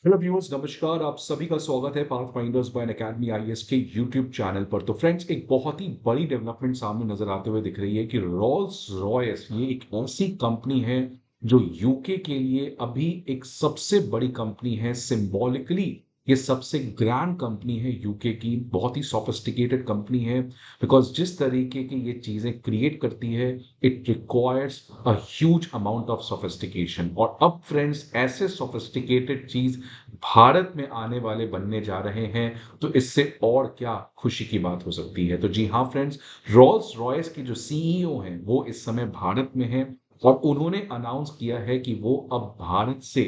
Hello viewers, नमस्कार। आप सभी का स्वागत है pathfinders by academy IAS के यूट्यूब चैनल पर। तो फ्रेंड्स, एक बहुत ही बड़ी डेवलपमेंट सामने नजर आते हुए दिख रही है कि रोल्स रॉयस ये एक ऐसी कंपनी है जो यूके के लिए अभी एक सबसे बड़ी कंपनी है। सिंबॉलिकली ये सबसे ग्रैंड कंपनी है यूके की, बहुत ही सोफिस्टिकेटेड कंपनी है। बिकॉज जिस तरीके की ये चीजें क्रिएट करती है, it requires a huge amount of sophistication. और अब फ्रेंड्स, ऐसे सोफिस्टिकेटेड चीज भारत में आने वाले बनने जा रहे हैं, तो इससे और क्या खुशी की बात हो सकती है। तो जी हाँ फ्रेंड्स, रोल्स रॉयस के जो सीईओ हैं वो इस समय भारत में हैं। और उन्होंने अनाउंस किया है कि वो अब भारत से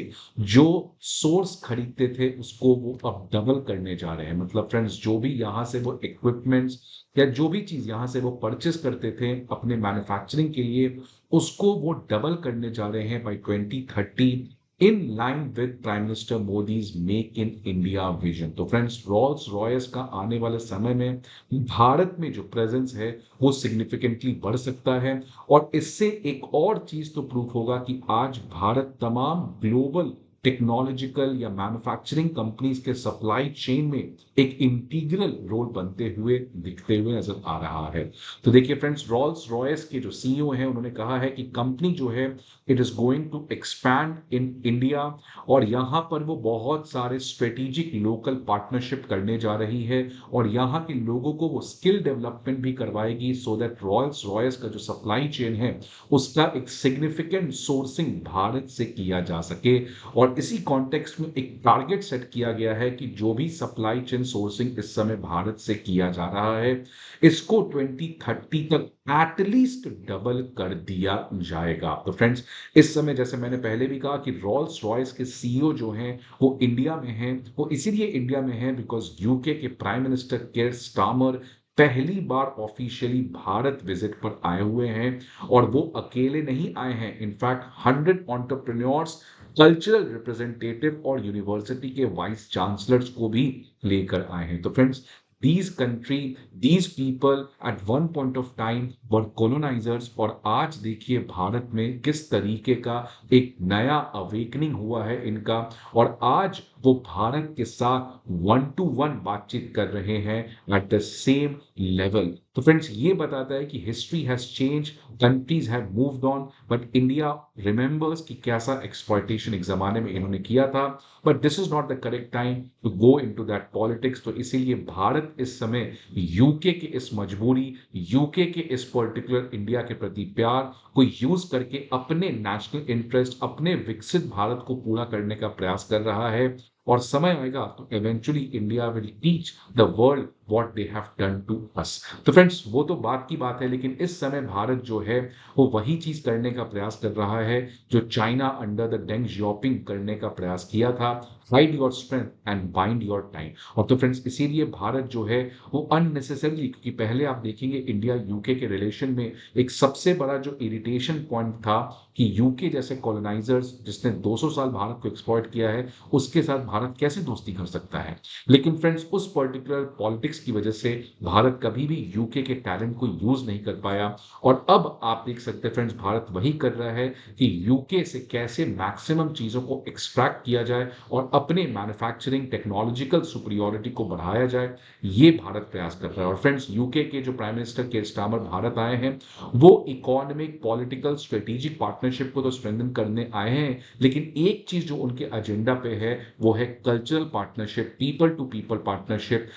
जो सोर्स खरीदते थे उसको वो अब डबल करने जा रहे हैं। मतलब फ्रेंड्स, जो भी यहाँ से वो इक्विपमेंट्स या जो भी चीज यहाँ से वो परचेस करते थे अपने मैन्युफैक्चरिंग के लिए, उसको वो डबल करने जा रहे हैं by 2030, in line with prime minister Modi's make in India vision. तो फ्रेंड्स, रोल्स रॉयस का आने वाले समय में भारत में जो प्रेजेंस है वो सिग्निफिकेंटली बढ़ सकता है। और इससे एक और चीज तो प्रूफ होगा कि आज भारत तमाम ग्लोबल टेक्नोलॉजिकल या मैन्युफैक्चरिंग कंपनीज के सप्लाई चेन में एक इंटीग्रल रोल बनते हुए दिखते हुए नजर आ रहा है। तो देखिए फ्रेंड्स, रोल्स रॉयस के जो सीईओ हैं उन्होंने कहा है कि कंपनी जो है it is going to expand in India. और यहाँ पर वो बहुत सारे स्ट्रेटेजिक लोकल पार्टनरशिप करने जा रही है और यहाँ के लोगों को वो स्किल डेवलपमेंट भी करवाएगी, सो दैट रॉयल्स रॉयस का जो सप्लाई चेन है उसका एक सिग्निफिकेंट सोर्सिंग भारत से किया जा सके। और इसी कॉन्टेक्स्ट में एक टारगेट सेट किया गया है कि जो भी सप्लाई चेन सोर्सिंग इस समय भारत से किया जा रहा है, इसको 2030 तक एटलीस्ट डबल कर दिया जाएगा। तो फ्रेंड्स, इस समय जैसे मैंने पहले भी कहा कि रोल्स रॉयस के सीईओ जो हैं वो इंडिया में हैं। वो इसीलिए इंडिया में हैं बिकॉज यूके के प्राइम मिनिस्टर केयर स्टामर पहली बार ऑफिशियली भारत विजिट पर आए हुए हैं। और वो अकेले नहीं आए हैं, इनफैक्ट 100 एंटरप्रेन्योर्स, कल्चरल रिप्रेजेंटेटिव और यूनिवर्सिटी के वाइस चांसलर्स को भी लेकर आए हैं। तो friends, these country, these people at one point of time were colonizers। और आज देखिए भारत में किस तरीके का एक नया अवेकनिंग हुआ है इनका। और आज वो भारत के साथ वन टू वन बातचीत कर रहे हैं एट द सेम लेवल। तो फ्रेंड्स, ये बताता है कि history has change, countries have moved on, but India remembers कि कैसा एक्सप्लॉयटेशन एक जमाने में इन्होंने किया था। But this is not the correct time to go into that politics. तो इसीलिए भारत इस समय यूके की इस मजबूरी, यूके के इस पर्टिकुलर इंडिया के प्रति प्यार को यूज करके अपने नेशनल इंटरेस्ट, अपने विकसित भारत को पूरा करने का प्रयास कर रहा है। और समय आएगा तो eventually India will teach the world what they have done to us. तो फ्रेंड्स, वो तो बात की बात है, लेकिन इस समय भारत जो है वो वही चीज करने का प्रयास कर रहा है जो China under the Deng Xiaoping करने का प्रयास किया था, hide your strength and bind your time. और तो फ्रेंड्स, इसीलिए भारत जो है वो अननेसेसरली, क्योंकि पहले आप देखेंगे इंडिया यूके के रिलेशन में एक सबसे बड़ा जो इरिटेशन पॉइंट था कि यूके जैसे कॉलोनाइजर्स जिसने 200 साल भारत को एक्सप्लॉइट किया है, उसके साथ भारत कैसे दोस्ती कर सकता है। लेकिन फ्रेंड्स, उस पर्टिकुलर पॉलिटिक्स की वजह से भारत कभी भी यूके के टैलेंट को यूज नहीं कर पाया। और अब आप देख सकते हैं फ्रेंड्स, भारत वही कर रहा है कि यूके से कैसे मैक्सिमम चीजों को एक्सट्रैक्ट किया जाए और अपने मैन्युफैक्चरिंग टेक्नोलॉजिकल सुपरियोरिटी को बढ़ाया जाए, ये भारत प्रयास कर रहा है। और फ्रेंड्स, यूके के जो prime minister care Starmer Bharat आए हैं, वो इकोनॉमिक, पॉलिटिकल, स्ट्रेटेजिक पार्टनरशिप को तो स्ट्रेंथन करने आए हैं, लेकिन एक चीज जो उनके एजेंडा पे है वो है cultural partnership, people to people partnership.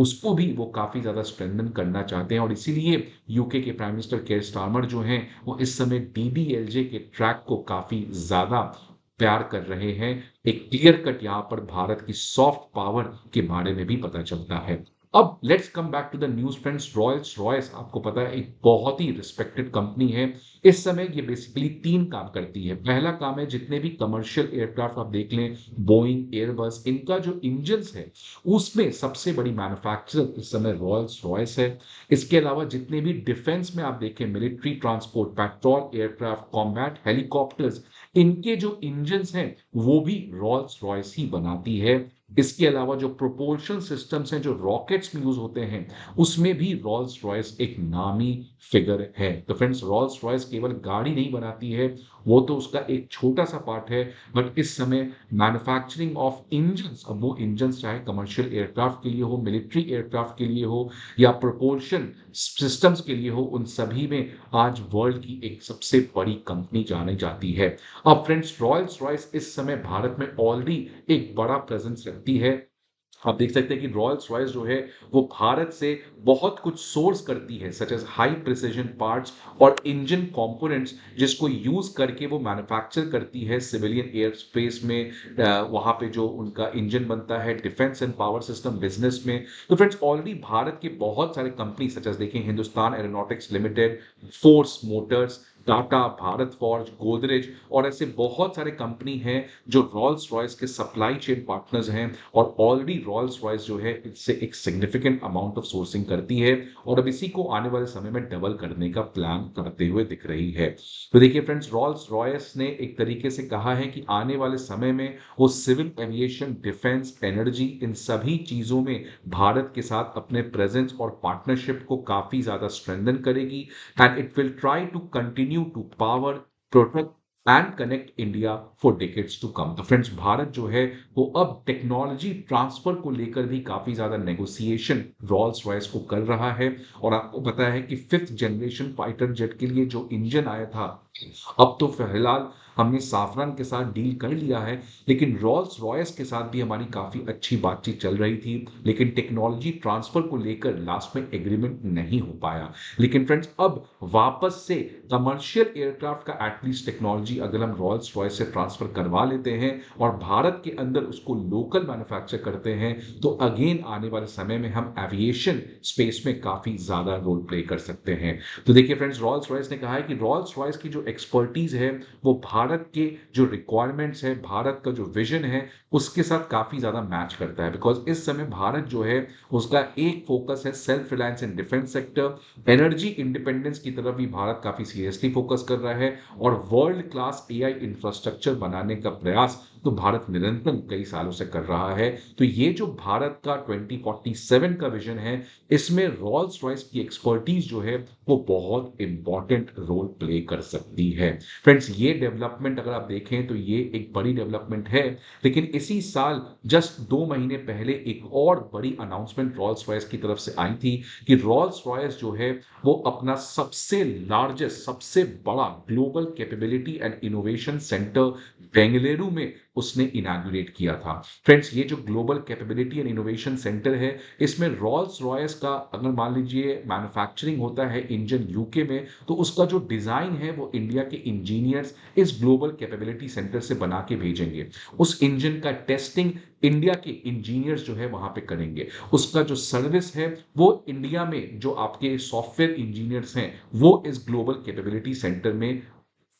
उसको भी वो काफी ज्यादा स्ट्रेंथन करना चाहते हैं। और इसीलिए यूके के प्राइम मिनिस्टर केयर स्टारमर जो हैं वो इस समय डीडीएलजे के ट्रैक को काफी ज्यादा प्यार कर रहे हैं। एक क्लियर कट यहां पर भारत की सॉफ्ट पावर के बारे में भी पता चलता है। अब let's come back to the news friends. Rolls Royce आपको पता है एक बहुत ही रिस्पेक्टेड कंपनी है। इस समय ये बेसिकली 3 काम करती है। पहला काम है, जितने भी कमर्शियल एयरक्राफ्ट आप देख लें, बोइंग, एयरबस, इनका जो इंजन्स है उसमें सबसे बड़ी मैन्युफैक्चरर इस समय रॉयल्स रॉयस है। इसके अलावा जितने भी डिफेंस में आप देखें, military transport, petrol aircraft, combat helicopters, इनके जो इंजन्स हैं वो भी रॉल्स रॉयस ही बनाती है। इसके अलावा जो प्रोपल्शन सिस्टम्स हैं, जो रॉकेट्स में यूज होते हैं, उसमें भी रॉल्स रॉयस एक नामी फिगर है। तो फ्रेंड्स, रॉल्स रॉयस केवल गाड़ी नहीं बनाती है, वो तो उसका एक छोटा सा पार्ट है, बट इस समय मैन्युफैक्चरिंग ऑफ इंजन्स, अब वो इंजन्स चाहे कमर्शियल एयरक्राफ्ट के लिए हो, मिलिट्री एयरक्राफ्ट के लिए हो या प्रोपल्शन सिस्टम्स के लिए हो, उन सभी में आज वर्ल्ड की एक सबसे बड़ी कंपनी जानी जाती है। अब फ्रेंड्स, रॉल्स रॉयस इस समय भारत में ऑलरेडी एक बड़ा प्रेजेंस रखती है। आप देख सकते हैं कि रॉल्स रॉयस जो है वो भारत से बहुत कुछ सोर्स करती है, such as high precision parts और इंजन कंपोनेंट्स, जिसको यूज करके वो मैन्युफैक्चर करती है सिविलियन एयर स्पेस में। वहां पे जो उनका इंजन बनता है defence and power system business में। तो फ्रेंड्स, ऑलरेडी भारत के बहुत सारे कंपनी सच एज देखें Hindustan aeronautics limited, force Motors, Tata, Bharat forge, Godrej और ऐसे बहुत सारे कंपनी हैं जो रॉल्स रॉयस के सप्लाई चेन पार्टनर्स हैं, और ऑलरेडी रॉल्स रॉयस जो है इससे एक सिग्निफिकेंट अमाउंट ऑफ सोर्सिंग करती है, और अब इसी को आने वाले समय में डबल करने का प्लान करते हुए दिख रही है। तो देखिए फ्रेंड्स, रॉल्स रॉयस ने एक तरीके से कहा है कि आने वाले समय में वो सिविल एविएशन, डिफेंस, एनर्जी, इन सभी चीजों में भारत के साथ अपने प्रेजेंस और पार्टनरशिप को काफी ज्यादा स्ट्रेंथन करेगी, and it will try to continue to power, protect and connect India for decades to come। तो फ्रेंड्स, भारत जो है वो अब टेक्नोलॉजी ट्रांसफर को लेकर भी काफी ज्यादा नेगोशिएशन रॉल्स रॉयस को कर रहा है। और आपको पता है कि 5th जनरेशन फाइटर जेट के लिए जो इंजन आया था, अब तो फिलहाल हमने साफरान के साथ डील कर लिया है, लेकिन रॉल्स रॉयस के साथ भी हमारी काफी अच्छी बातचीत चल रही थी, लेकिन टेक्नोलॉजी ट्रांसफर को लेकर लास्ट में एग्रीमेंट नहीं हो पाया। लेकिन फ्रेंड्स, अब वापस से कमर्शियल एयरक्राफ्ट का एटलीस्ट टेक्नोलॉजी अगर हम रॉल्स रॉयस से ट्रांसफर करवा लेते हैं और भारत के अंदर उसको लोकल मैन्युफैक्चर करते हैं, तो अगेन आने वाले समय में हम एविएशन स्पेस में काफी ज्यादा रोल प्ले कर सकते हैं। तो देखिए फ्रेंड्स, रॉल्स रॉयस ने कहा है कि रॉल्स रॉयस की जो एक्सपर्टीज है वो भारत के जो रिक्वायरमेंट्स है, भारत का जो विजन है, उसके साथ काफी ज्यादा मैच करता है। बिकॉज इस समय भारत जो है उसका एक फोकस है self reliance in defence sector, energy independence की तरफ भी भारत काफी सीरियसली फोकस कर रहा है, और वर्ल्ड क्लास एआई इंफ्रास्ट्रक्चर बनाने का प्रयास तो भारत निरंतर कई सालों से कर रहा है। तो ये जो भारत का 2047 का विजन है, इसमें रॉल्स रॉयस की एक्सपर्टीज जो है वो बहुत इंपॉर्टेंट रोल प्ले कर सकती है। फ्रेंड्स, ये डेवलपमेंट अगर आप देखें तो ये एक बड़ी डेवलपमेंट है, लेकिन इसी साल जस्ट 2 महीने पहले एक और बड़ी अनाउंसमेंट रॉल्स रॉयस की तरफ से आई थी कि रॉल्स रॉयस जो है वो अपना सबसे लार्जेस्ट, सबसे बड़ा global capability and innovation centre Bengaluru में उसने इनॉग्रेट किया था। फ्रेंड्स, ये जो global capability and innovation centre है, इसमें रॉल्स रॉयस का अगर मान लीजिए मैन्युफैक्चरिंग होता है इंजन यूके में, तो उसका जो डिजाइन है वो इंडिया के इंजीनियर्स इस ग्लोबल कैपेबिलिटी सेंटर से बना के भेजेंगे। उस इंजन का टेस्टिंग इंडिया के इंजीनियर्स जो है वहां पे करेंगे। उसका जो सर्विस है वो इंडिया में जो आपके सॉफ्टवेयर इंजीनियर्स हैं वो इस ग्लोबल कैपेबिलिटी सेंटर में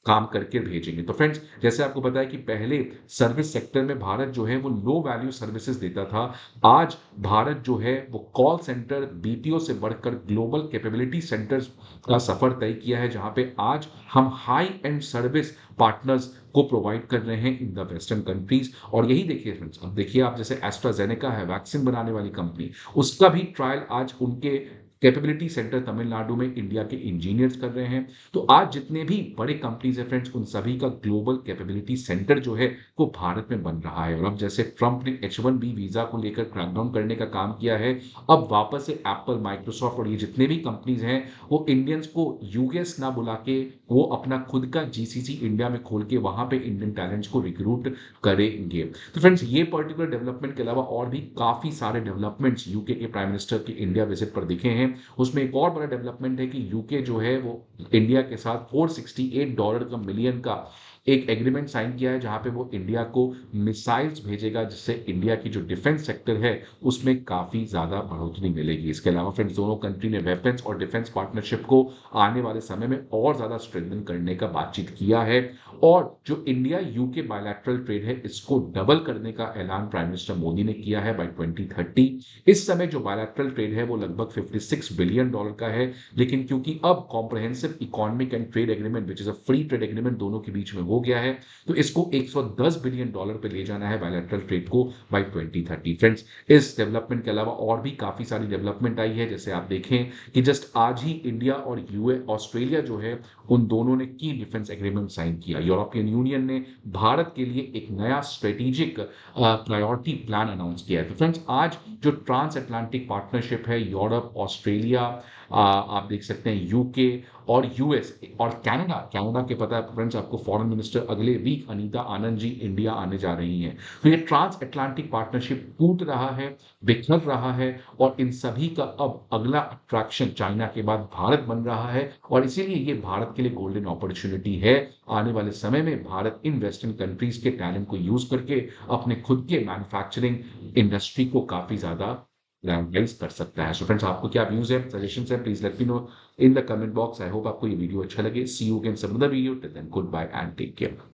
काम करके भेजेंगे। तो फ्रेंड्स, जैसे आपको पता है कि पहले सर्विस सेक्टर में भारत जो है वो लो वैल्यू सर्विसेज देता था, आज भारत जो है वो कॉल सेंटर, बीपीओ से बढ़कर ग्लोबल कैपेबिलिटी सेंटर्स का सफर तय किया है, जहां पे आज हम हाई एंड सर्विस पार्टनर्स को प्रोवाइड कर रहे हैं इन द वेस्टर्न कंट्रीज। और यही देखिए फ्रेंड्स, अब देखिए आप, जैसे एस्ट्राजेनेका है वैक्सीन बनाने वाली कंपनी, उसका भी ट्रायल आज उनके कैपेबिलिटी सेंटर तमिलनाडु में इंडिया के इंजीनियर्स कर रहे हैं। तो आज जितने भी बड़े कंपनीज है फ्रेंड्स, उन सभी का ग्लोबल कैपेबिलिटी सेंटर जो है वो भारत में बन रहा है। और अब जैसे ट्रंप ने H1B वीजा को लेकर क्रैकडाउन करने का काम किया है, अब वापस से एप्पल, माइक्रोसॉफ्ट और ये जितने भी कंपनीज हैं वो इंडियंस को यूएस ना बुला के वो अपना खुद का जीसीसी इंडिया में खोल के वहां पे इंडियन टैलेंट्स को रिक्रूट करेंगे। तो फ्रेंड्स, ये पर्टिकुलर डेवलपमेंट के अलावा और भी काफी सारे डेवलपमेंट्स यूके के प्राइम मिनिस्टर के इंडिया विजिट पर दिखे हैं। उसमें एक और बड़ा डेवलपमेंट है कि यूके जो है वो इंडिया के साथ $468 का मिलियन का एक एग्रीमेंट साइन किया है, जहां पे वो इंडिया को मिसाइल्स भेजेगा, जिससे इंडिया की जो डिफेंस सेक्टर है उसमें काफी ज्यादा बढ़ोतरी मिलेगी। इसके अलावा फ्रेंड्स, दोनों कंट्री ने वेपन्स और डिफेंस पार्टनरशिप को आने वाले समय में और ज्यादा स्ट्रेंथन करने का बातचीत किया है, और जो इंडिया यूके बायलैटरल ट्रेड है इसको डबल करने का ऐलान प्राइम मिनिस्टर मोदी ने किया है बाय 2030। इस समय जो बायलैटरल ट्रेड है वो लगभग $56 बिलियन का है, लेकिन क्योंकि अब comprehensive economic and trade agreement which is a free trade agreement दोनों के बीच में हो हो गया है। तो इसको $110 बिलियन पे ले जाना है बायलैटरल ट्रेड को बाय 2030। फ्रेंड्स, इस डेवलपमेंट के अलावा और भी काफ़ी सारी डेवलपमेंट आई है। जैसे आप देखें कि जस्ट आज ही इंडिया और ऑस्ट्रेलिया जो है, उन दोनों ने की डिफेंस एग्रीमेंट साइन किया। यूरोपियन यूनियन ने भारत के लिए एक नया स्ट्रेटेजिक प्रायोरिटी प्लान अनाउंस किया है। तो फ्रेंड्स, आज जो ट्रांस अटलांटिक पार्टनरशिप है, यूरोप, ऑस्ट्रेलिया, आप देख सकते हैं यूके और यूएस और कनाडा। कनाडा के पता है फ्रेंड्स आपको, फॉरेन मिनिस्टर अगले वीक अनीता आनंद जी इंडिया आने जा रही हैं। तो ये ट्रांस अटलांटिक पार्टनरशिप टूट रहा है, बिखर रहा है, और इन सभी का अब अगला अट्रैक्शन चाइना के बाद भारत बन रहा है। और इसीलिए ये भारत के लिए गोल्डन अपॉर्चुनिटी है। आने वाले समय में भारत इन वेस्टर्न कंट्रीज के टैलेंट को यूज करके अपने खुद के मैन्युफैक्चरिंग इंडस्ट्री को काफी ज्यादा ग्लैंडलाइज कर सकता है। सो फ्रेंड्स, आपको क्या व्यूज है, सजेशंस है, please let me know in the comment box. I hope आपको ये वीडियो अच्छा लगे। See you again some other video. Till then, goodbye and take care.